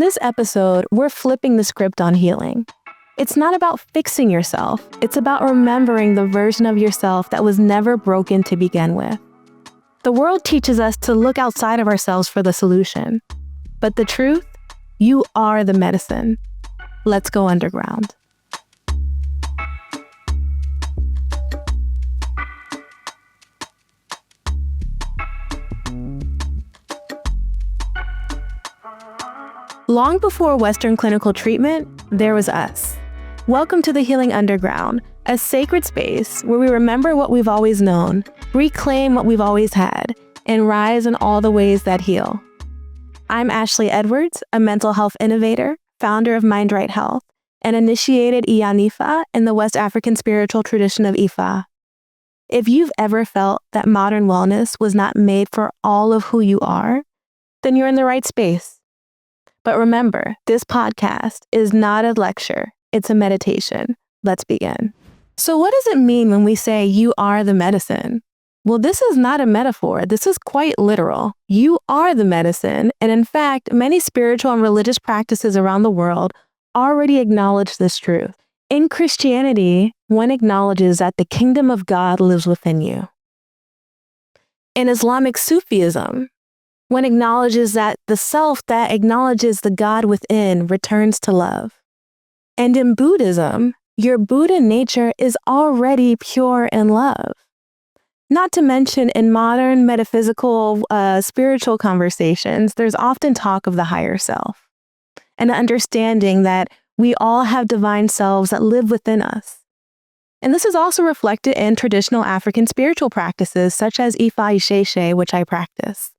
In this episode, we're flipping the script on healing. It's not about fixing yourself. It's about remembering the version of yourself that was never broken to begin with. The world teaches us to look outside of ourselves for the solution. But the truth? You are the medicine. Let's go underground. Long before Western clinical treatment, there was us. Welcome to the Healing Underground, a sacred space where we remember what we've always known, reclaim what we've always had, and rise in all the ways that heal. I'm Ashley Edwards, a mental health innovator, founder of Mind Right Health, and initiated E11 in the West African spiritual tradition of Ifa. If you've ever felt that modern wellness was not made for all of who you are, then you're in the right space. But remember, this podcast is not a lecture, it's a meditation. Let's begin. So what does it mean when we say you are the medicine? Well, this is not a metaphor. This is quite literal. You are the medicine. And in fact, many spiritual and religious practices around the world already acknowledge this truth. In Christianity, one acknowledges that the kingdom of God lives within you. In Islamic Sufism, one acknowledges that the self that acknowledges the God within returns to love. And in Buddhism, your Buddha nature is already pure in love. Not to mention in modern metaphysical, spiritual conversations, there's often talk of the higher self, and understanding that we all have divine selves that live within us. And this is also reflected in traditional African spiritual practices such as Ifa Isheshe, which I practice.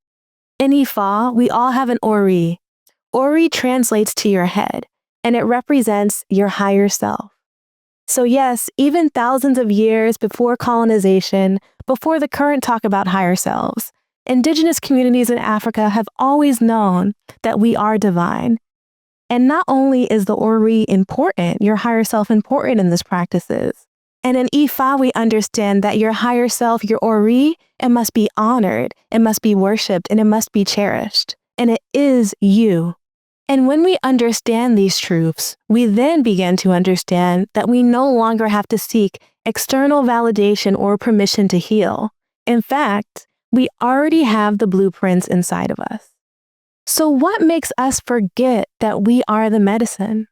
In Ifa, we all have an Ori. Ori translates to your head, and it represents your higher self. So yes, even thousands of years before colonization, before the current talk about higher selves, indigenous communities in Africa have always known that we are divine. And not only is the Ori important, your higher self important in these practices, and in Ifa, we understand that your higher self, your Ori, it must be honored, it must be worshipped, and it must be cherished. And it is you. And when we understand these truths, we then begin to understand that we no longer have to seek external validation or permission to heal. In fact, we already have the blueprints inside of us. So what makes us forget that we are the medicine?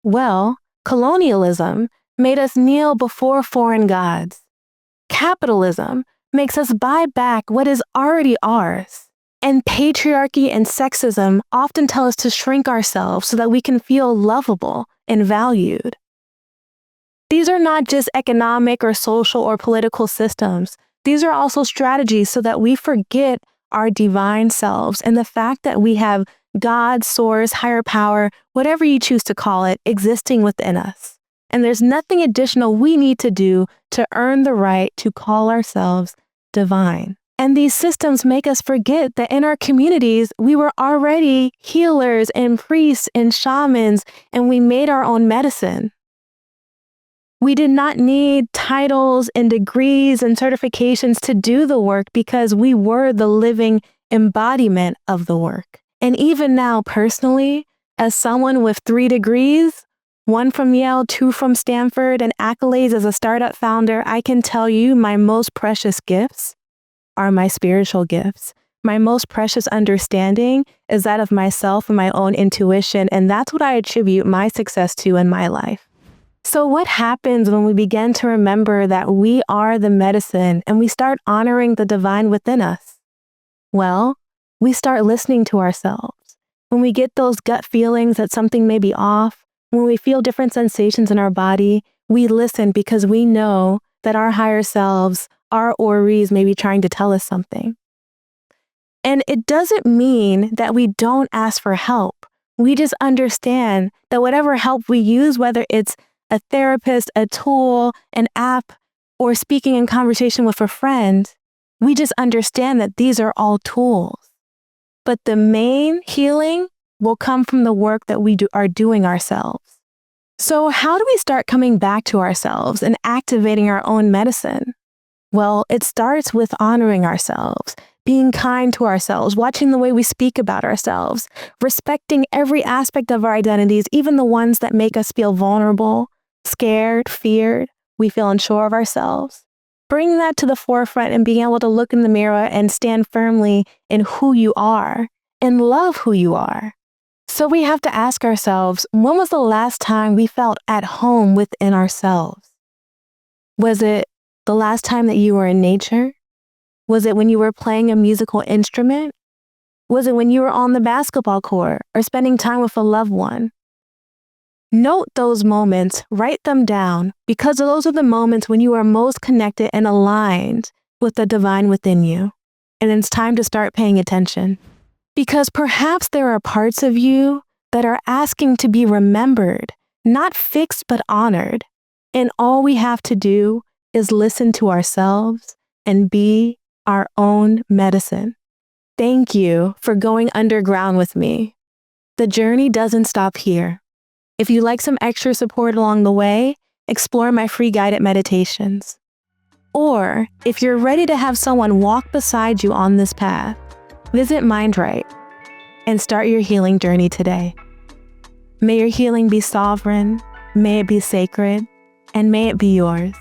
Well, colonialism made us kneel before foreign gods. Capitalism makes us buy back what is already ours. And patriarchy and sexism often tell us to shrink ourselves so that we can feel lovable and valued. These are not just economic or social or political systems. These are also strategies so that we forget our divine selves and the fact that we have God, source, higher power, whatever you choose to call it, existing within us. And there's nothing additional we need to do to earn the right to call ourselves divine. And these systems make us forget that in our communities, we were already healers and priests and shamans, and we made our own medicine. We did not need titles and degrees and certifications to do the work because we were the living embodiment of the work. And even now, personally, as someone with 3 degrees, 1 from Yale, 2 from Stanford, and accolades as a startup founder, I can tell you my most precious gifts are my spiritual gifts. My most precious understanding is that of myself and my own intuition, and that's what I attribute my success to in my life. So what happens when we begin to remember that we are the medicine and we start honoring the divine within us? Well, we start listening to ourselves. When we get those gut feelings that something may be off, when we feel different sensations in our body, we listen because we know that our higher selves, our Oris, may be trying to tell us something. And it doesn't mean that we don't ask for help. We just understand that whatever help we use, whether it's a therapist, a tool, an app, or speaking in conversation with a friend, we just understand that these are all tools. But the main healing will come from the work that we are doing ourselves. So how do we start coming back to ourselves and activating our own medicine? Well, it starts with honoring ourselves, being kind to ourselves, watching the way we speak about ourselves, respecting every aspect of our identities, even the ones that make us feel vulnerable, scared, feared, we feel unsure of ourselves. Bring that to the forefront and being able to look in the mirror and stand firmly in who you are and love who you are. So we have to ask ourselves, when was the last time we felt at home within ourselves? Was it the last time that you were in nature? Was it when you were playing a musical instrument? Was it when you were on the basketball court or spending time with a loved one? Note those moments, write them down, because those are the moments when you are most connected and aligned with the divine within you. And it's time to start paying attention. Because perhaps there are parts of you that are asking to be remembered, not fixed but honored. And all we have to do is listen to ourselves and be our own medicine. Thank you for going underground with me. The journey doesn't stop here. If you like some extra support along the way, explore my free guided meditations. Or if you're ready to have someone walk beside you on this path, visit MindRight and start your healing journey today. May your healing be sovereign, may it be sacred, and may it be yours.